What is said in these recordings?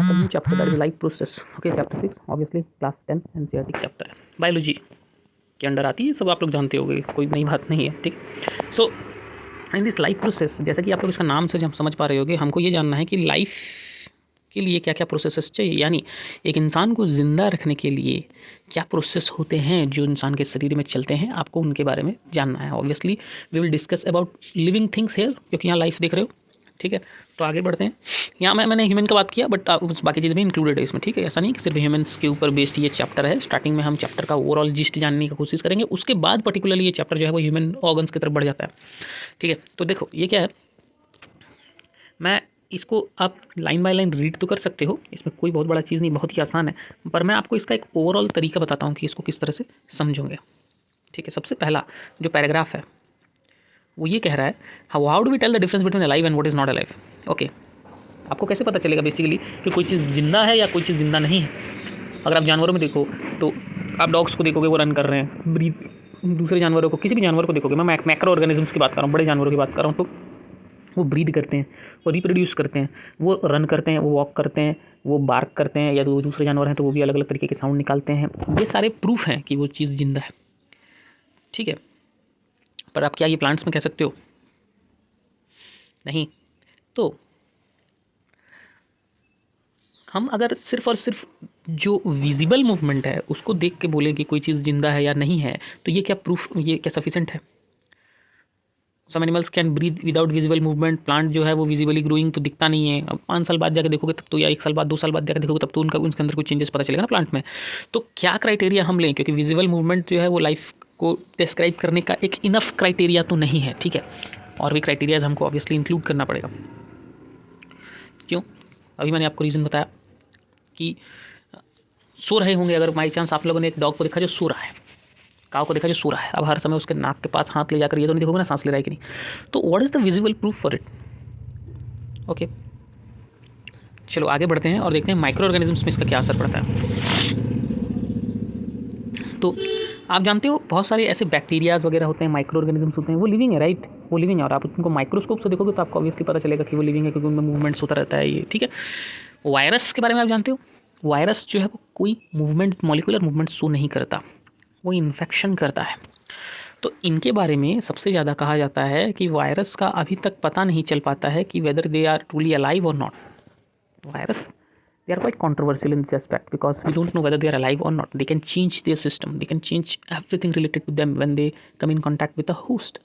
a new chapter, that is life process. Okay, chapter 6 obviously class 10 NCERT chapter है, biology के under आती है, सब आप लोग जानते होंगे, कोई नई बात नहीं है, ठीक। सो इन दिस लाइफ प्रोसेस, जैसा कि आप लोग इसका नाम से जब समझ पा रहे होगे, हमको ये जानना है कि लाइफ के लिए क्या क्या प्रोसेसेस चाहिए, यानी एक इंसान को ज़िंदा रखने के लिए क्या प्रोसेस होते हैं जो इंसान के शरीर में चलते हैं, आपको उनके बारे में जानना है। Obviously we will discuss about living things here, क्योंकि यहाँ लाइफ देख रहे हो, ठीक है। तो आगे बढ़ते हैं। यहाँ मैंने ह्यूमन का बात किया, बट बाकी चीज़ भी इंक्लूडेड है इसमें, ठीक है। ऐसा नहीं कि सिर्फ ह्यूमंस के ऊपर बेस्ड ये चैप्टर है। स्टार्टिंग में हम चैप्टर का ओवरऑल जिस्ट जानने की कोशिश करेंगे, उसके बाद पर्टिकुलरली ये चैप्टर जो है वो ह्यूमन ऑर्गन्स की तरफ बढ़ जाता है, ठीक है। तो देखो ये क्या है, मैं इसको आप लाइन बाय लाइन रीड तो कर सकते हो, इसमें कोई बहुत बड़ा चीज़ नहीं, बहुत ही आसान है, पर मैं आपको इसका एक ओवरऑल तरीका बताता हूँ कि इसको किस तरह से समझोगे, ठीक है। सबसे पहला जो पैराग्राफ है वो ये कह रहा है, how do we tell the difference between alive and what is not alive. Okay, आपको कैसे पता चलेगा बेसिकली कि कोई चीज़ जिंदा है या कोई चीज़ जिंदा नहीं है। अगर आप जानवरों में देखो तो आप डॉग्स को देखोगे वो रन कर रहे हैं, ब्रीथ, दूसरे जानवरों को, किसी भी जानवर को देखोगे, मैं मैक्रो ऑर्गेनिजम्स की बात कर रहा हूँ, बड़े जानवरों की बात कर रहा हूँ, तो वो ब्रीद करते हैं, वो रिप्रोड्यूस करते हैं, वो रन करते हैं, वो वॉक करते हैं, वो बार्क करते हैं, या तो वो दूसरे जानवर हैं तो वो भी अलग अलग तरीके के साउंड निकालते हैं। ये सारे प्रूफ हैं कि वो चीज़ जिंदा है, ठीक है। पर आप क्या ये प्लांट्स में कह सकते हो? नहीं। तो हम अगर सिर्फ और सिर्फ जो विजिबल मूवमेंट है उसको देख के बोलें कि कोई चीज़ जिंदा है या नहीं है, तो ये क्या प्रूफ, ये क्या सफिशेंट है? Some animals can breathe without visible movement, plant जो है वो विजिबली ग्रोइंग तो दिखता नहीं है, अब 5 साल बाद जाकर देखोगे तब तो, या 1 साल बाद 2 साल बाद जाकर देखोगे तब तो उनके अंदर कुछ चेंजेस पता चलेगा ना प्लांट में। तो क्या क्राइटेरिया हम लें, क्योंकि विजिबल मूवमेंट जो है वो लाइफ को डिस्क्राइब करने का एक इनफ क्राइटेरिया तो नहीं है, ठीक है। और भी क्राइटेरियाज हमको ऑब्वियसली इंक्लूड करना पड़ेगा। क्यों? अभी मैंने आपको रीज़न बताया कि सो रहे होंगे, अगर बाई चांस आप लोगों ने एक डॉग को देखा जो सो रहा है, काव को देखा जो सो रहा है, अब हर समय उसके नाक के पास हाथ ले जाकर ये तो नहीं देखोगे ना सांस ले रहा है कि नहीं। तो what is the visible proof for it? Okay, चलो आगे बढ़ते हैं और देखते हैं माइक्रो ऑर्गेनिजम्स में इसका क्या असर पड़ता है। तो आप जानते हो बहुत सारे ऐसे बैक्टीरियाज वगैरह होते हैं, माइक्रो ऑर्गेनिजम्स होते हैं, वो लिविंग है, राइट, वो लिविंग है, और आप उनको माइक्रोस्कोप से देखोगे तो आपको ऑब्वियसली पता चलेगा कि वो लिविंग है, क्योंकि उनमें मूवमेंट्स होता रहता है, ये ठीक है। वायरस के बारे में आप जानते हो, वायरस जो है वो कोई मूवमेंट, मॉलिकुलर मूवमेंट शो नहीं करता, वो इन्फेक्शन करता है। तो इनके बारे में सबसे ज़्यादा कहा जाता है कि वायरस का अभी तक पता नहीं चल पाता है कि whether they are truly alive और not. Virus, they are quite controversial in this aspect because we don't know whether they are alive or not. They can change their system. They can change everything related to them when they come in contact with a host,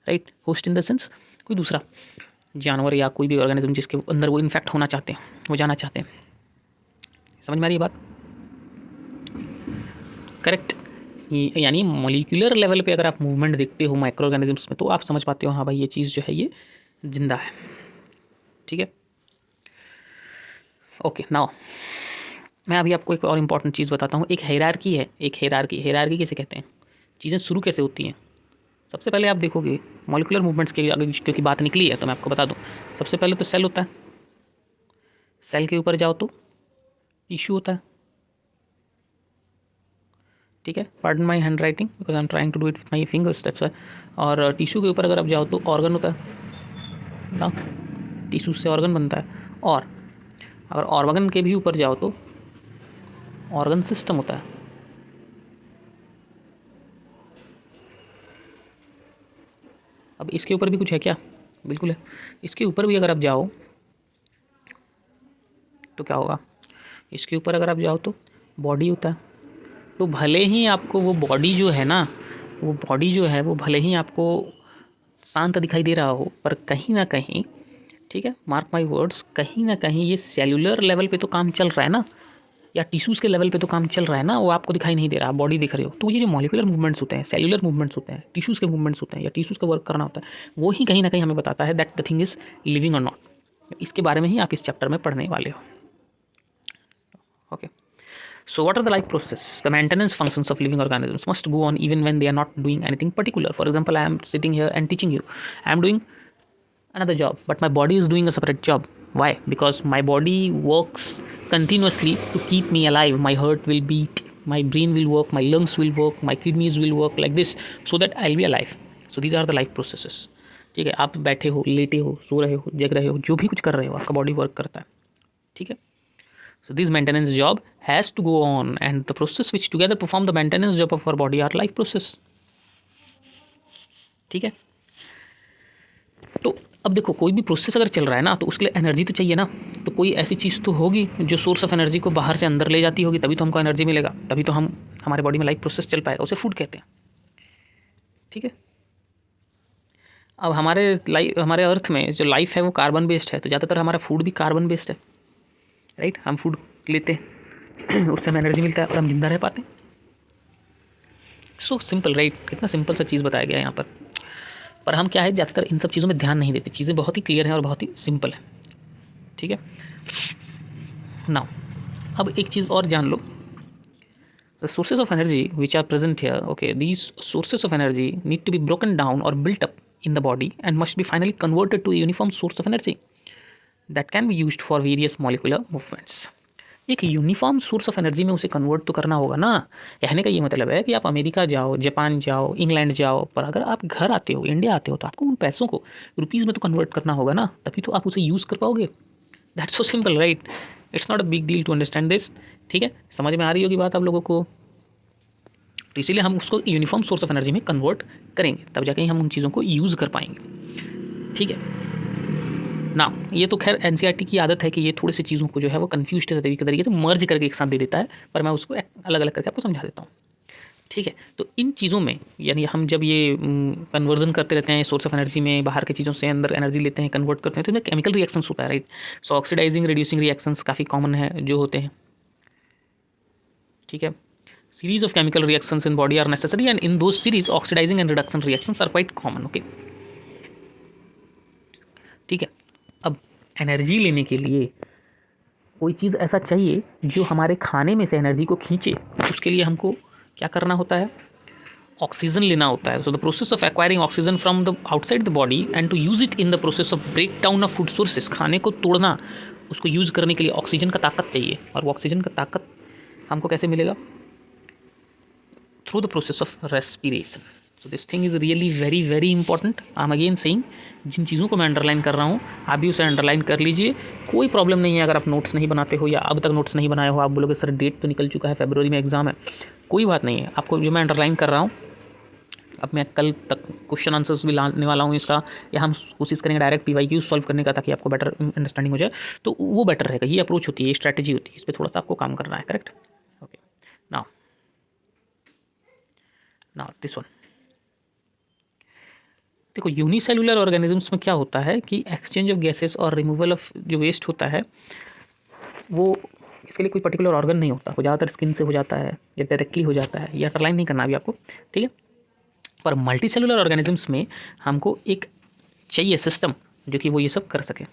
right? Host in the sense कोई दूसरा जानवर या कोई भी organism जिसके अंदर वो infect होना चाहते हैं, वो जाना चाहते हैं। समझ में आ रही है बात? करेक्ट। यानी मॉलिक्यूलर लेवल पे अगर आप मूवमेंट देखते हो माइक्रो ऑर्गेनिजम्स में तो आप समझ पाते हो हाँ भाई ये चीज़ जो है ये जिंदा है, ठीक है। ओके, नाउ मैं अभी आपको एक और इम्पॉर्टेंट चीज़ बताता हूँ। एक हायरार्की है, एक हायरार्की किसे कहते हैं, चीज़ें शुरू कैसे होती हैं। सबसे पहले आप देखोगे मॉलिक्यूलर मूवमेंट्स के अगर क्योंकि बात निकली है तो मैं आपको बता दूँ। सबसे पहले तो सेल होता है, सेल के ऊपर जाओ तो टिश्यू होता है, ठीक है। Pardon my hand writing because I am trying to do it with my fingers, that's why. और टिश्यू के ऊपर अगर आप जाओ तो ऑर्गन होता है ना, टिश्यू से ऑर्गन बनता है। और अगर ऑर्गन के भी ऊपर जाओ तो ऑर्गन सिस्टम होता है। अब इसके ऊपर भी कुछ है क्या? बिल्कुल है। इसके ऊपर भी अगर आप जाओ तो क्या होगा, इसके ऊपर अगर आप जाओ तो बॉडी होता है। तो भले ही आपको वो बॉडी जो है ना, वो बॉडी जो है वो भले ही आपको शांत दिखाई दे रहा हो, पर कहीं ना कहीं, ठीक है, मार्क माई वर्ड्स, कहीं ना कहीं ये सेल्यूलर लेवल पे तो काम चल रहा है ना, या टिश्यूज़ के लेवल पे तो काम चल रहा है ना, वो आपको दिखाई नहीं दे रहा, आप बॉडी दिख रहे हो। तो ये जो मॉलिक्यूलर मूवमेंट्स होते हैं, सेल्यूलर मूवमेंट्स होते हैं, टिश्यूज़ के मूवमेंट्स होते हैं, या टिश्यूज़ का वर्क करना होता है, वो ही कहीं ना कहीं हमें बताता है that the thing is living और नॉट। इसके बारे में ही आप इस चैप्टर में पढ़ने वाले हो, okay. So what are the life process? The maintenance functions of living organisms must go on even when they are not doing anything particular. For example, I am sitting here and teaching you. I am doing another job, but my body is doing a separate job. Why? Because my body works continuously to keep me alive. My heart will beat, my brain will work, my lungs will work, my kidneys will work like this so that I'll be alive. So these are the life processes. ठीक है, आप बैठे हो, लेटे हो, सो रहे हो, जग रहे हो, जो भी कुछ कर रहे हो, आपका बॉडी वर्क करता है, ठीक है। So this maintenance job has to go on, and the process which together perform the maintenance job of our body are life process. ठीक है, तो अब देखो कोई भी प्रोसेस अगर चल रहा है ना तो उसके लिए एनर्जी तो चाहिए ना, तो कोई ऐसी चीज़ तो होगी जो सोर्स ऑफ एनर्जी को बाहर से अंदर ले जाती होगी, तभी तो हमको एनर्जी मिलेगा, तभी तो हमारे बॉडी में लाइफ प्रोसेस चल पाएगा, उसे फूड कहते हैं। ठीक है, अब हमारे अर्थ में जो लाइफ है वो कार्बन बेस्ड है, तो ज़्यादातर हमारा फूड भी कार्बन बेस्ड है, राइट। हम फूड लेते हैं उससे हमें एनर्जी मिलता है और हम जिंदा रह पाते हैं। सो सिंपल, राइट। कितना सिंपल सा चीज़ बताया गया है यहाँ पर हम क्या है ज़्यादातर इन सब चीज़ों में ध्यान नहीं देते। चीज़ें बहुत ही क्लियर हैं और बहुत ही सिंपल है। ठीक है, नाउ अब एक चीज़ और जान लो, the sources of energy which are present here, okay, these sources of energy need to be broken down और built up in the body and must be finally converted to a uniform source of energy that can be used for various molecular movements. एक uniform source of energy में उसे convert तो करना होगा ना। कहने का ये मतलब है कि आप अमेरिका जाओ, जापान जाओ, इंग्लैंड जाओ, पर अगर आप घर आते हो, इंडिया आते हो, तो आपको उन पैसों को रुपीज़ में तो कन्वर्ट करना होगा ना, तभी तो आप उसे यूज़ कर पाओगे। That's so simple, right. It's not a big deal to understand this. ठीक है, समझ में आ रही होगी बात आप लोगों को। तो इसीलिए हम उसको यूनिफॉर्म सोर्स ऑफ एनर्जी में कन्वर्ट करेंगे, तब जाके हम उन चीज़ों को यूज़ कर पाएंगे। ठीक है ना, ये तो खैर एनसीईआरटी की आदत है कि ये थोड़ी सी चीज़ों को जो है वो कन्फ्यूज तरीके से मर्ज करके एक साथ दे देता है, पर मैं उसको अलग अलग करके आपको समझा देता हूँ। ठीक है, तो इन चीज़ों में यानी हम जब ये कन्वर्जन करते रहते हैं सोर्स ऑफ एनर्जी में, बाहर की चीज़ों से अंदर एनर्जी लेते हैं, कन्वर्ट करते हैं, तो इनमें केमिकल रिएक्शंस होता है, राइट। सो ऑक्सीडाइजिंग रिड्यूसिंग रिएक्शंस काफ़ी कॉमन है जो होते हैं। ठीक है, series of chemical reactions in body are necessary and in those series oxidizing and reduction reactions are quite common. okay, ठीक है, अब एनर्जी लेने के लिए कोई चीज़ ऐसा चाहिए जो हमारे खाने में से एनर्जी को खींचे। उसके लिए हमको क्या करना होता है, ऑक्सीजन लेना होता है। So the process of acquiring oxygen from the outside the body and to use it in the process of break down of food sources, खाने को तोड़ना, उसको यूज़ करने के लिए ऑक्सीजन का ताकत चाहिए, और वो ऑक्सीजन का ताकत हमको कैसे मिलेगा, through the process of respiration. So this thing is really very very important. I am again saying, जिन चीज़ों को मैं अंडरलाइन कर रहा हूँ आप भी उसे अंडरलाइन कर लीजिए। कोई प्रॉब्लम नहीं है अगर आप नोट्स नहीं बनाते हो या अब तक नोट्स नहीं बनाए हो, आप बोलोगे सर डेट तो निकल चुका है, फरवरी में एग्ज़ाम है, कोई बात नहीं है। आपको जो मैं अंडरलाइन कर रहा हूँ, अब मैं कल तक क्वेश्चन आंसर्स भी लाने वाला हूँ इसका, या हम कोशिश करेंगे डायरेक्ट PYQ सॉल्व करने का, ताकि आपको बेटर अंडरस्टैंडिंग हो जाए, तो वो बेटर रहेगा। ये अप्रोच होती है, ये स्ट्रैटेजी होती है, इस पर थोड़ा सा आपको काम करना है, correct. Okay, now this one, देखो यूनिसेलुलर ऑर्गेनिजम्स में क्या होता है कि एक्सचेंज ऑफ गैसेस और रिमूवल ऑफ जो वेस्ट होता है वो, इसके लिए कोई पर्टिकुलर ऑर्गन नहीं होता, वो ज़्यादातर स्किन से हो जाता है या डायरेक्टली हो जाता है, या अंडरलाइन नहीं करना अभी आपको, ठीक है। पर मल्टी सेलुलर ऑर्गेनिजम्स में हमको एक चाहिए सिस्टम जो कि वो ये सब कर सके,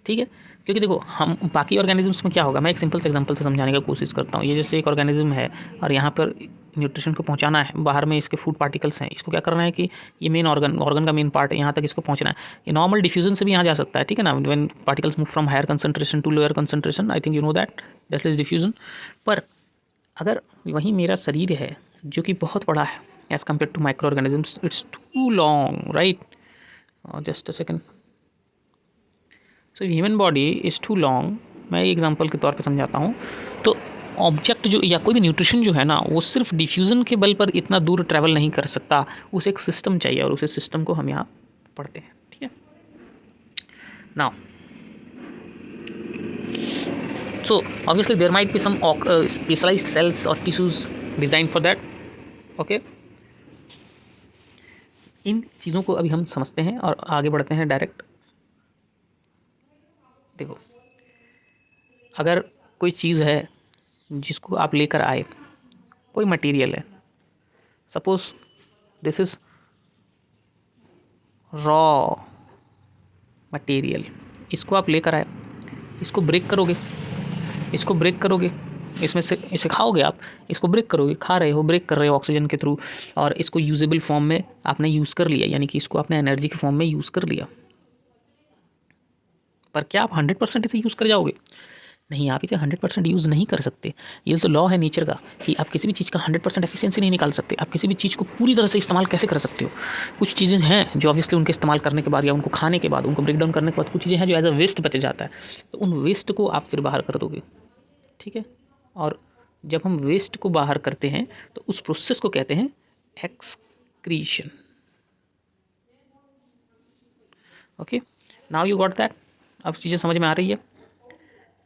ठीक है। क्योंकि देखो हम बाकी ऑर्गेनिजम्स में क्या होगा, मैं एक सिंपल से एग्जांपल से समझाने की कोशिश करता हूँ। ये जैसे एक ऑर्गेनिज्म है और यहाँ पर न्यूट्रिशन को पहुँचाना है, बाहर में इसके फूड पार्टिकल्स हैं, इसको क्या करना है कि ये मेन ऑर्गन का मेन पार्ट है, यहाँ तक इसको पहुँचना है। ये नॉर्मल डिफ्यूजन से भी यहाँ जा सकता है, ठीक है ना, when particles move from higher concentration to lower concentration, I think you know that is diffusion. पर अगर वहीं मेरा शरीर है जो कि बहुत बड़ा है as compare to micro organisms, it's too long, right. Just a second, so human body is too long, मैं एग्जांपल के तौर पे समझाता हूँ। तो ऑब्जेक्ट जो या कोई भी न्यूट्रिशन जो है ना, वो सिर्फ डिफ्यूज़न के बल पर इतना दूर ट्रैवल नहीं कर सकता, उसे एक सिस्टम चाहिए, और उसे सिस्टम को हम यहाँ पढ़ते हैं, ठीक है। Now so obviously there might be some specialised cells और tissues design for that, okay. इन चीज़ों को अभी हम समझते हैं और आगे बढ़ते हैं डायरेक्ट। देखो, अगर कोई चीज़ है जिसको आप लेकर आए, कोई मटेरियल है, suppose this is raw material, इसको आप लेकर आए, इसको ब्रेक करोगे, इसमें से इसे खाओगे आप, इसको ब्रेक करोगे, खा रहे हो, ब्रेक कर रहे हो ऑक्सीजन के थ्रू, और इसको यूजेबल फॉर्म में आपने यूज़ कर लिया, यानी कि इसको आपने एनर्जी के फॉर्म में यूज़ कर लिया। पर क्या आप 100% इसे यूज़ कर जाओगे? नहीं, आप इसे 100% यूज़ नहीं कर सकते। ये तो लॉ है नेचर का कि आप किसी भी चीज़ का 100% एफिशिएंसी नहीं निकाल सकते। आप किसी भी चीज़ को पूरी तरह से इस्तेमाल कैसे कर सकते हो? कुछ चीज़ें हैं जो ऑब्वियसली उनके इस्तेमाल करने के बाद या उनको खाने के बाद, उनको ब्रेक डाउन करने के बाद कुछ चीज़ें हैं जो एज अ वेस्ट बच जाता है, तो उन वेस्ट को आप फिर बाहर कर दोगे, ठीक है। और जब हम वेस्ट को बाहर करते हैं तो उस प्रोसेस को कहते हैं excretion. Okay, now you got that. अब चीज़ें समझ में आ रही है,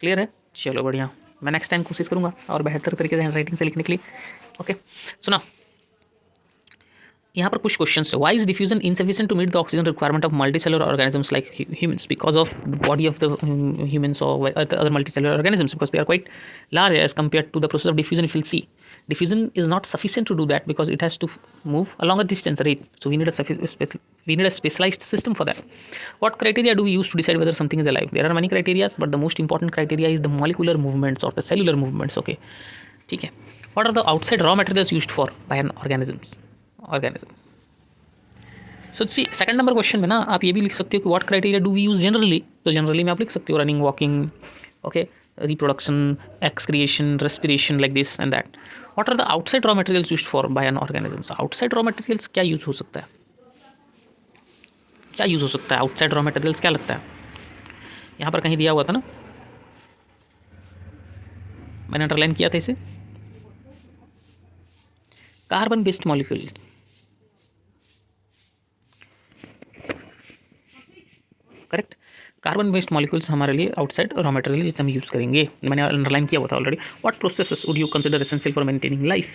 क्लियर है? चलो बढ़िया, मैं नेक्स्ट टाइम कोशिश करूँगा और बेहतर तरीके से हैंड राइटिंग से लिखने के लिए। ओके, सुना, यहाँ पर कुछ क्वेश्चन है। Why is diffusion insufficient to meet the oxygen requirement of multicellular organisms like humans because of the body of the humans और other multicellular organisms because they are quite large as compared to the process of diffusion. If you'll see, diffusion is not sufficient to do that because it has to move a longer distance, right? So we need a specialized system for that. What criteria do we use to decide whether something is alive? There are many criteria, but the most important criteria is the molecular movements or the cellular movements. Okay, ठीक है. What are the outside raw materials used for by an organism? So C second number question में ना आप ये भी लिख सकते हो कि what criteria do we use generally, तो जनरली में आप लिख सकते हो running, walking, okay, reproduction, excretion, respiration, like this and that. What are the outside raw materials used for by an organism? Outside raw materials क्या use हो सकता है? क्या यूज़ हो सकता है आउटसाइड रॉ मटेरियल्स? क्या लगता है? यहाँ पर कहीं दिया हुआ था ना, मैंने अंडरलाइन किया था इसे, carbon based molecule. Correct, carbon based molecules हमारे लिए आउटसाइड रॉ मटेरियल जिसे हम यूज़ करेंगे. मैंने अंडरलाइन किया हुआ था already. What processes would you consider essential for maintaining life?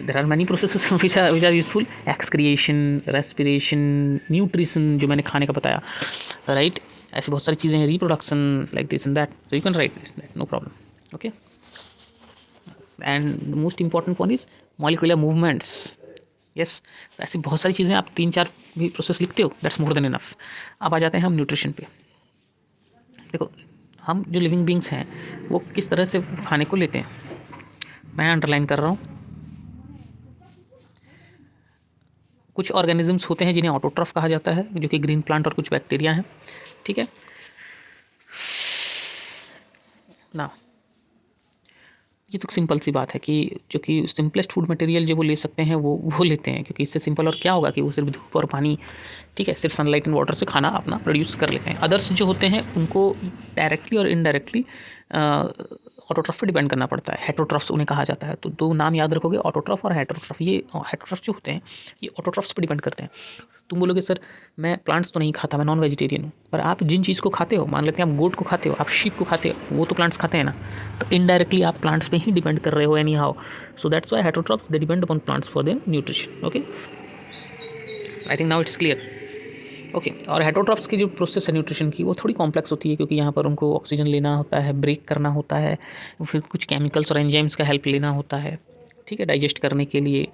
There are many processes which are useful. Excretion, respiration, nutrition जो मैंने खाने का बताया, राइट. ऐसी बहुत सारी चीज़ें हैं, reproduction, like this and that. So you can write this, no problem. Okay, and the most important one is molecular movements. Yes, ऐसी बहुत सारी चीज़ें, आप 3-4 भी प्रोसेस लिखते हो, दैट्स मोर देन इनफ. अब आ जाते हैं हम न्यूट्रिशन पे. देखो, हम जो लिविंग बींग्स हैं वो किस तरह से खाने को लेते हैं, मैं अंडरलाइन कर रहा हूँ. कुछ ऑर्गेनिजम्स होते हैं जिन्हें ऑटोट्रॉफ कहा जाता है, जो कि ग्रीन प्लांट और कुछ बैक्टीरिया हैं, ठीक है ना. ये तो सिंपल सी बात है कि जो कि सिंपलेस्ट फूड मटेरियल जो वो ले सकते हैं वो लेते हैं, क्योंकि इससे सिंपल और क्या होगा कि वो सिर्फ धूप और पानी, ठीक है, सिर्फ सनलाइट एंड वाटर से खाना अपना प्रोड्यूस कर लेते हैं. अदर्स जो होते हैं उनको डायरेक्टली और इनडायरेक्टली ऑटोट्रॉफ पे डिपेंड करना पड़ता है. हेटरोट्रॉफ्स उन्हें कहा जाता है. तो 2 नाम याद रखोगे, ऑटोट्रॉफ और हेटरोट्रॉफ. ये हेटरोट्रॉफ जो होते हैं ये ऑटोट्रॉफ्स पे डिपेंड करते हैं. तुम बोलोगे सर मैं प्लांट्स तो नहीं खाता, मैं नॉन वेजिटेरियन हूँ, पर आप जिन चीज़ को खाते हो, मान लेते हैं आप गोट को खाते हो, आप शीप को खाते हो, वो तो प्लांट्स खाते हैं ना, तो इनडायरेक्टली आप प्लांट्स पे ही डिपेंड कर रहे हो any how. So that's why heterotrophs they depend upon plants for their nutrition. Okay, I think now it's clear. Okay, और हेटरोट्रॉफ्स की जो प्रोसेस है न्यूट्रिशन की वो थोड़ी कॉम्प्लेक्स होती है, क्योंकि यहाँ पर उनको ऑक्सीजन लेना होता है, ब्रेक करना होता है, फिर कुछ केमिकल्स और एंजाइम्स का हेल्प लेना होता है, ठीक है, डाइजेस्ट करने के लिए,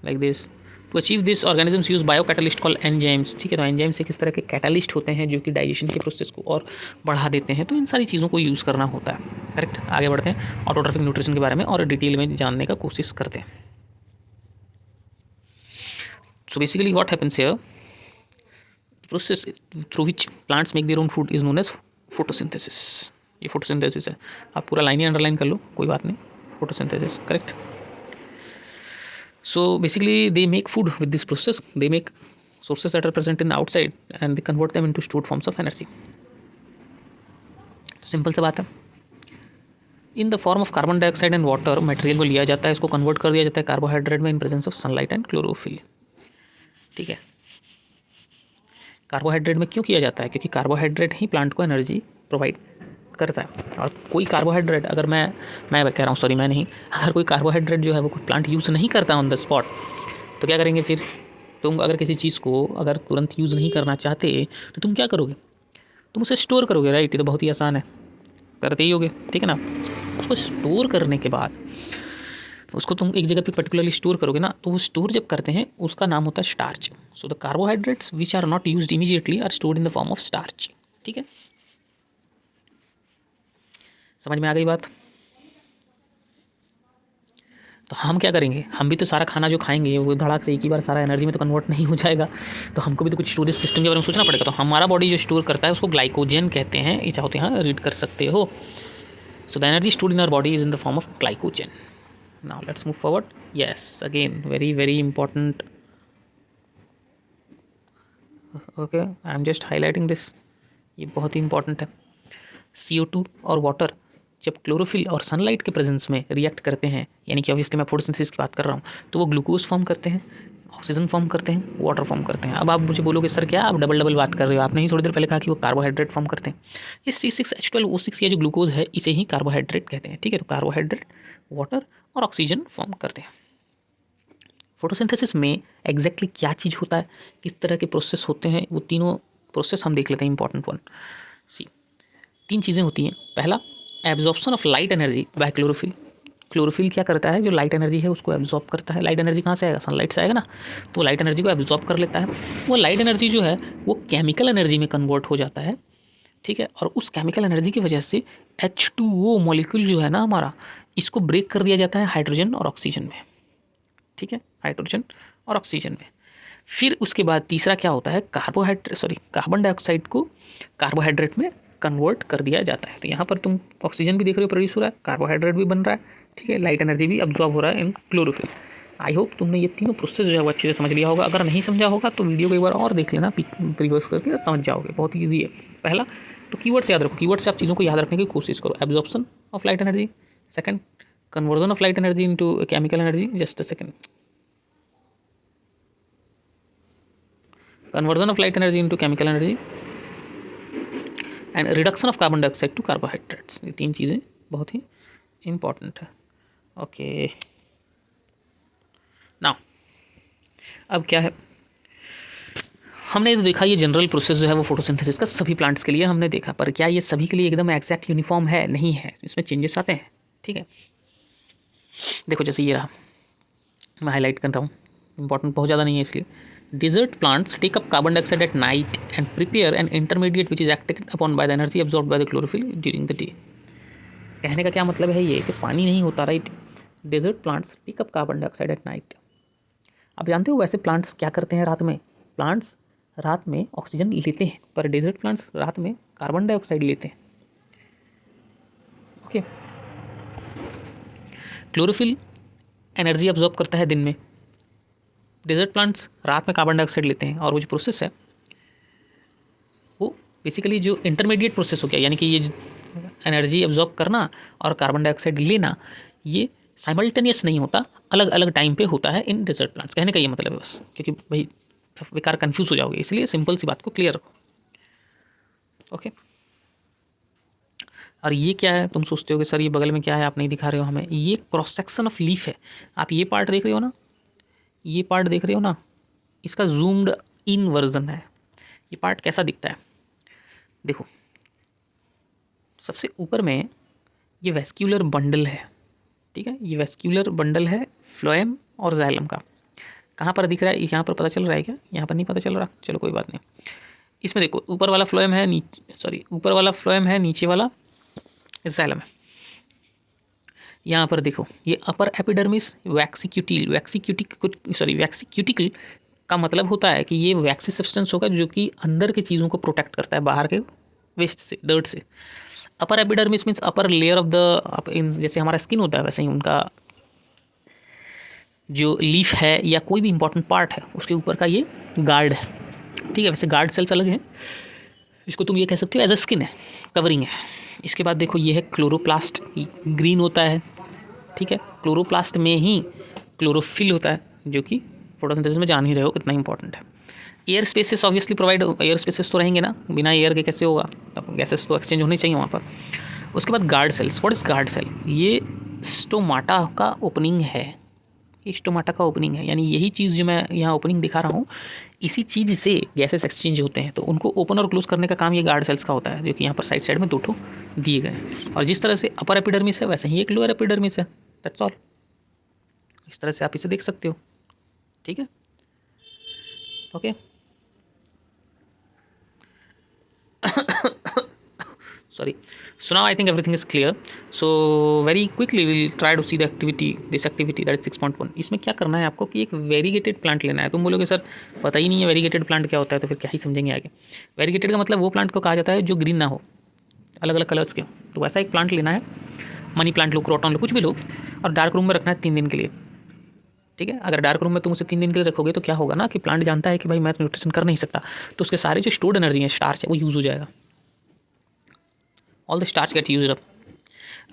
like this. To achieve this organisms use biocatalyst call enzymes. ठीक है, तो एंजाइम्स एक इस तरह के कैटलिस्ट होते हैं जो कि डाइजेशन के प्रोसेस को और बढ़ा देते हैं. तो इन सारी चीज़ों को यूज़ करना होता है. करेक्ट, आगे बढ़ते हैं ऑटोट्रॉफिक न्यूट्रिशन के बारे में और डिटेल में जानने का कोशिश करते हैं. So basically what happens here, the process through which plants make their own food is known as photosynthesis. ये photosynthesis है, आप पूरा लाइन ही अंडरलाइन कर लो, कोई बात नहीं. photosynthesis, correct. So basically they make food with this process. They make sources that are present in outside and they convert them into stored forms of energy. Simple सा बात है. इन the form of carbon dioxide and water material को लिया जाता है, इसको convert कर दिया जाता है कार्बोहाइड्रेट में in presence of sunlight and chlorophyll. ठीक है, कार्बोहाइड्रेट में क्यों किया जाता है? क्योंकि कार्बोहाइड्रेट ही प्लांट को एनर्जी प्रोवाइड करता है. और कोई कार्बोहाइड्रेट अगर मैं कह रहा हूँ, सॉरी मैं नहीं, अगर कोई कार्बोहाइड्रेट जो है वो कोई प्लांट यूज़ नहीं करता ऑन द स्पॉट, तो क्या करेंगे फिर? तुम अगर किसी चीज़ को अगर तुरंत यूज़ नहीं करना चाहते तो तुम क्या करोगे? तुम उसे स्टोर करोगे, राइट. ये तो बहुत ही आसान है, करते ही होगे, ठीक है ना. उसको स्टोर करने के बाद उसको तुम एक जगह पे पर्टिकुलरली स्टोर करोगे ना, तो वो स्टोर जब करते हैं उसका नाम होता है starch. So the carbohydrates which are not used immediately are stored in the form of starch. ठीक है, समझ में आ गई बात? तो हम क्या करेंगे, हम भी तो सारा खाना जो खाएंगे वो धड़ाक से एक ही बार सारा एनर्जी में तो कन्वर्ट नहीं हो जाएगा, तो हमको भी तो कुछ स्टोरेज सिस्टम के बारे में सोचना पड़ेगा। तो हमारा बॉडी जो स्टोर करता है उसको ग्लाइकोजन कहते हैं, ये चाहो तो यहाँ रीड कर सकते हो। So the energy stored in our body is in the form of glycogen. Now let's move forward. Yes, again very very important. Okay, I am just highlighting this, ये बहुत ही इंपॉर्टेंट है। CO2 और water जब chlorophyll और sunlight के presence में react करते हैं, यानी कि ऑब्वियसली मैं फोटोसिंथेसिस की बात कर रहा हूँ, तो वो ग्लूकोज फॉर्म करते हैं, ऑक्सीजन फॉर्म करते हैं, वाटर फॉर्म करते हैं। अब आप मुझे बोलोगे सर क्या आप डबल डबल बात कर रहे हो, आपने ही थोड़ी देर पहले कहा कि वो कार्बोहाइड्रेट फॉर्म करते हैं। ये C6H12O6 ये जो ग्लूकोज है इसे ही कार्बोहाइड्रेट कहते हैं, ठीक है। तो कार्बोहाइड्रेट, वाटर और ऑक्सीजन फॉर्म करते हैं। फोटोसिंथेसिस में एग्जैक्टली क्या चीज़ होता है, किस तरह के प्रोसेस होते हैं, वो तीनों प्रोसेस हम देख लेते हैं। इंपॉर्टेंट वन, सी 3 चीज़ें होती हैं। पहला, absorption of light energy by chlorophyll. Chlorophyll क्या करता है, जो लाइट एनर्जी है उसको एब्जॉर्ब करता है। लाइट एनर्जी कहाँ से आएगा, सनलाइट से आएगा ना, तो लाइट एनर्जी को एब्जॉर्ब कर लेता है। वो लाइट एनर्जी जो है वो केमिकल एनर्जी में कन्वर्ट हो जाता है, ठीक है। और उस केमिकल एनर्जी की वजह से H2O मॉलिक्यूल जो है ना हमारा, इसको ब्रेक कर दिया जाता है हाइड्रोजन और ऑक्सीजन में, ठीक है, हाइड्रोजन और ऑक्सीजन में। फिर उसके बाद तीसरा क्या होता है, कार्बन डाइऑक्साइड को कार्बोहाइड्रेट में कन्वर्ट कर दिया जाता है। तो यहाँ पर तुम ऑक्सीजन भी देख रहे हो प्रोड्यूस हो रहा है, कार्बोहाइड्रेट भी बन रहा है, ठीक है, लाइट एनर्जी भी अब्जॉर्ब हो रहा है इन क्लोरोफिल। आई होप तुमने ये तीनों प्रोसेस जो है वो अच्छे से समझ लिया होगा। अगर नहीं समझा होगा तो वीडियो को एक बार और देख लेना प्रीवियस करके, समझ जाओगे, बहुत ईजी है। पहला तो कीवर्ड्स याद रखो, कीवर्ड से आप चीज़ों को याद रखने की कोशिश करो। Absorption of light energy, second conversion of light energy into chemical energy, just a second, conversion of light energy into chemical energy and reduction of carbon dioxide to carbohydrates। ये 3 चीज़ें बहुत ही इंपॉर्टेंट है। ओके, नाउ अब क्या है, हमने तो देखा ये जनरल प्रोसेस जो है वो फोटोसिंथेसिस का सभी प्लांट्स के लिए हमने देखा, पर क्या ये सभी के लिए एकदम एग्जैक्ट यूनिफॉर्म है, नहीं है, इसमें चेंजेस आते हैं, ठीक है। देखो जैसे ये रहा, मैं हाईलाइट कर रहा हूँ, इंपॉर्टेंट बहुत ज़्यादा नहीं है इसलिए। Desert plants take up carbon dioxide at night and prepare an intermediate which is acted upon by the energy absorbed by the chlorophyll during the day। कहने का क्या मतलब है ये कि पानी नहीं होता, right. Desert plants take up carbon dioxide at night. आप जानते हो वैसे प्लांट्स क्या करते हैं रात में, प्लांट्स रात में ऑक्सीजन लेते हैं, पर डेजर्ट प्लांट्स रात में कार्बन डाइऑक्साइड लेते हैं, ओके। क्लोरोफिल एनर्जी अब्जॉर्ब करता है दिन में, डेजर्ट प्लांट्स रात में कार्बन डाइऑक्साइड लेते हैं। और वो जो प्रोसेस है वो बेसिकली जो इंटरमीडिएट प्रोसेस हो गया, यानी कि ये एनर्जी अब्जॉर्ब करना और कार्बन डाइऑक्साइड लेना, ये साइमल्टेनियस नहीं होता, अलग अलग टाइम पे होता है इन डेजर्ट प्लांट्स। कहने का ये मतलब है बस, क्योंकि भाई बेकार कन्फ्यूज़ हो जाओगे, इसलिए सिंपल सी बात को क्लियर रखो, ओके। और ये क्या है, तुम सोचते हो कि सर ये बगल में क्या है, आप नहीं दिखा रहे हो हमें, ये क्रॉस सेक्शन ऑफ लीफ है। आप ये पार्ट देख रहे हो ना, ये पार्ट देख रहे हो ना, इसका जूम्ड इन वर्जन है। ये पार्ट कैसा दिखता है, देखो सबसे ऊपर में ये वेस्क्यूलर बंडल है, ठीक है, ये वेस्क्यूलर बंडल है फ्लोएम और जाइलम का। कहाँ पर दिख रहा है, यहाँ पर पता चल रहा है क्या, यहाँ पर नहीं पता चल रहा, चलो कोई बात नहीं। इसमें देखो ऊपर वाला फ्लोएम है, ऊपर वाला फ्लोएम है, नीचे वाला जाइलम है। यहाँ पर देखो ये अपर एपिडर्मिस वैक्सीक्यूटिकल का मतलब होता है कि ये वैक्सी सब्सटेंस होगा जो कि अंदर की चीज़ों को प्रोटेक्ट करता है बाहर के वेस्ट से, डर्ट से। Upper epidermis means upper layer of the, जैसे हमारा स्किन होता है वैसे ही उनका जो लीफ है या कोई भी इंपॉर्टेंट पार्ट है उसके ऊपर का ये गार्ड है, ठीक है। वैसे गार्ड सेल्स अलग हैं, इसको तुम ये कह सकते हो एज अ स्किन है, कवरिंग है। इसके बाद देखो ये है क्लोरोप्लास्ट, ग्रीन होता है, ठीक है। क्लोरोप्लास्ट में ही क्लोरोफिल होता है, जो कि फोटोसिंथेसिस में जान ही रहे हो कितना इंपॉर्टेंट है। Air spaces obviously provide, air spaces तो रहेंगे ना, बिना एयर के कैसे होगा, गैसेस तो एक्सचेंज होनी चाहिए वहाँ पर। उसके बाद guard cells, what is guard cell, ये स्टोमाटा का ओपनिंग है, ये स्टोमाटा का ओपनिंग है, यानी यही चीज़ जो मैं यहाँ ओपनिंग दिखा रहा हूँ, इसी चीज़ से गैसेस एक्सचेंज होते हैं, तो उनको ओपन और क्लोज करने का काम ये गार्ड सेल्स का होता है, जो कि यहाँ पर साइड में 2 ठो दिए गए हैं। और जिस तरह से अपर एपिडर्मिस है वैसे ही एक लोअर एपिडर्मिस है, दैट्स ऑल। इस तरह से आप इसे देख सकते हो, ठीक है, okay. sorry. So now I think everything is clear. So very quickly we'll try to see the activity, this activity that is 6.1. इसमें क्या करना है आपको कि एक वेरीगेटेड प्लांट लेना है। तुम बोलोगे सर पता ही नहीं है वेरीगेटेड प्लांट क्या होता है, तो फिर क्या ही समझेंगे आगे। वेरीगेटेड का मतलब वो प्लांट को कहा जाता है जो ग्रीन ना हो, अलग अलग कलर्स के। तो वैसा एक प्लांट लेना है, मनी प्लांट लो, क्रोटन लो, कुछ भी लो, और डार्क रूम में रखना है 3 दिन के लिए। ठीक है, अगर डार्क रूम में तुम उसे 3 दिन के लिए रखोगे तो क्या होगा ना कि प्लांट जानता है कि भाई मैं न्यूट्रिशन कर नहीं सकता, तो उसके सारे जो स्टोर्ड एनर्जी है, स्टार्च है, वो यूज़ हो जाएगा। All the starch get use up.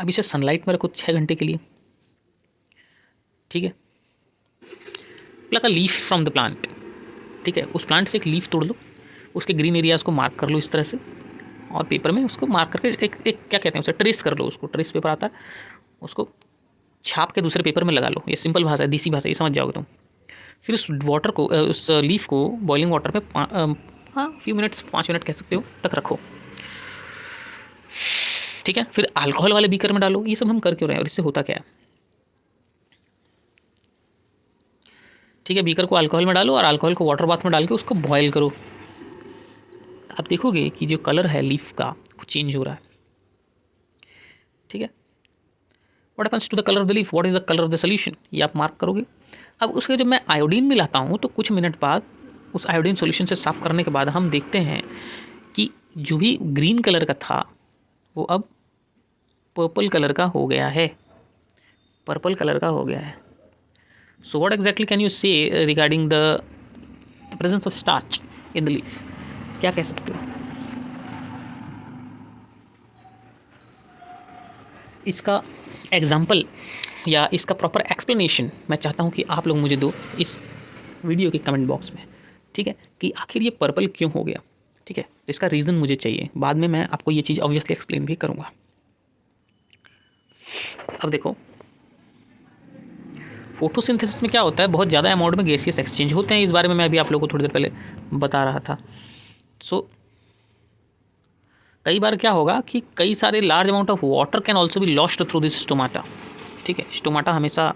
अब इसे सनलाइट में रखो 6 घंटे के लिए। ठीक है, pluck a leaf from the plant. ठीक है, उस प्लांट से एक लीफ तोड़ लो, उसके ग्रीन एरियाज को मार्क कर लो इस तरह से, और पेपर में उसको मार्क करके एक क्या कहते हैं उसे, ट्रेस कर लो उसको। ट्रेस पेपर आता है, उसको छाप के दूसरे पेपर में लगा लो। ये सिंपल भाषा है, देसी भाषा, ये समझ जाओगे तुम। फिर उस वाटर को, उस लीफ को बॉइलिंग वाटर में फ्यू मिनट्स, 5 मिनट कह सकते हो, तक रखो। ठीक है, फिर अल्कोहल वाले बीकर में डालो। ये सब हम कर क्यों रहे हैं और इससे होता क्या है? ठीक है, बीकर को अल्कोहल में डालो और अल्कोहल को वाटर बाथ में डाल के उसको बॉयल करो। आप देखोगे कि जो कलर है लीफ का वो चेंज हो रहा है। ठीक है, what happens to the colour of the leaf, what is the colour of the solution, ये आप मार्क करोगे। अब उसके जब मैं आयोडीन मिलाता हूँ तो कुछ मिनट बाद उस आयोडीन सोल्यूशन से साफ़ करने के बाद हम देखते हैं कि जो भी ग्रीन कलर का था वो अब पर्पल कलर का हो गया है। पर्पल कलर का हो गया है। So what exactly can you say regarding the presence of starch in the leaf, क्या कह सकते हो? इसका एग्जाम्पल या इसका प्रॉपर एक्सप्लेनेशन मैं चाहता हूँ कि आप लोग मुझे दो इस वीडियो के कमेंट बॉक्स में। ठीक है, कि आखिर ये पर्पल क्यों हो गया। ठीक है, इसका रीज़न मुझे चाहिए, बाद में मैं आपको ये चीज़ ऑब्वियसली एक्सप्लेन भी करूँगा। अब देखो, फोटोसिंथेसिस में क्या होता है, बहुत ज़्यादा अमाउंट में गैसियस एक्सचेंज होते हैं। इस बारे में मैं अभी आप लोगों को थोड़ी देर पहले बता रहा था। सो कई बार क्या होगा कि कई सारे large amount of water can also be lost through this stomata. ठीक है, स्टोमाटा हमेशा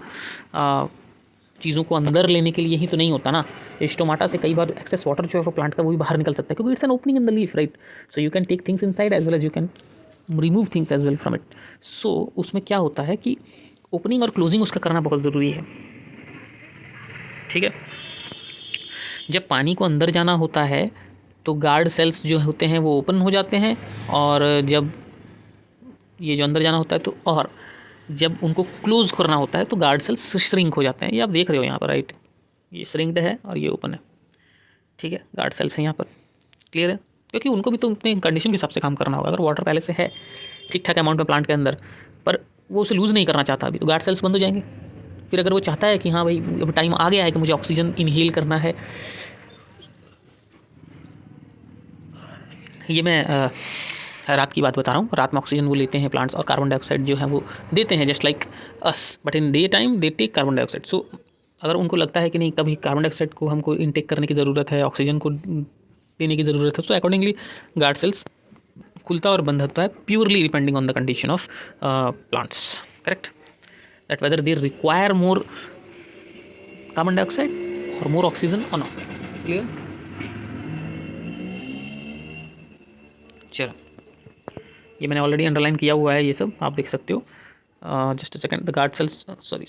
चीज़ों को अंदर लेने के लिए ही तो नहीं होता ना। स्टोमाटा से कई बार एक्सेस वाटर जो है वो प्लांट का वो भी बाहर निकल सकता है, क्योंकि it's an opening in the leaf, right. So you can take things inside as well as you can remove things as well from it. So उसमें क्या होता है कि ओपनिंग और क्लोजिंग उसका करना बहुत ज़रूरी है। ठीक है, जब पानी को अंदर जाना होता है तो गार्ड सेल्स जो होते हैं वो ओपन हो जाते हैं, और जब ये जो अंदर जाना होता है तो, और जब उनको क्लोज करना होता है तो गार्ड सेल्स श्रिंक हो जाते हैं। ये आप देख रहे हो यहाँ पर, राइट, ये श्रिंक्ड है और ये ओपन है। ठीक है, गार्ड सेल्स हैं यहाँ पर, क्लियर है, क्योंकि उनको भी तो अपने कंडीशन के हिसाब से काम करना होगा। अगर वाटर पहले से है ठीक ठाक अमाउंट में प्लांट के अंदर, पर वो उसे लूज़ नहीं करना चाहता अभी, तो गार्ड सेल्स बंद हो जाएंगे। फिर अगर वो चाहता है कि हाँ भाई अब टाइम आ गया है कि मुझे ऑक्सीजन इनहेल करना है, ये मैं रात की बात बता रहा हूँ, रात में ऑक्सीजन वो लेते हैं प्लांट्स और कार्बन डाइऑक्साइड जो है वो देते हैं, just like us, but in day time they take carbon dioxide. So अगर उनको लगता है कि नहीं कभी कार्बन डाइऑक्साइड को हमको इनटेक करने की ज़रूरत है, ऑक्सीजन को देने की ज़रूरत है, सो अकॉर्डिंगली गार्ड सेल्स खुलता और बंद होता है, purely depending on the condition of plants, correct, that whether they require more carbon dioxide और मोर ऑक्सीजन और नॉट, क्लियर। चलो, ये मैंने ऑलरेडी अंडरलाइन किया हुआ है, ये सब आप देख सकते हो। Just a second, the guard cells, sorry,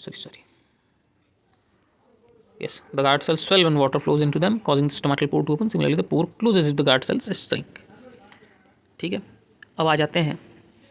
yes, the guard cells swell when water flows into them, causing the stomatal pore to open. Similarly, the pore closes if the guard cells shrink. ठीक है, अब आ जाते हैं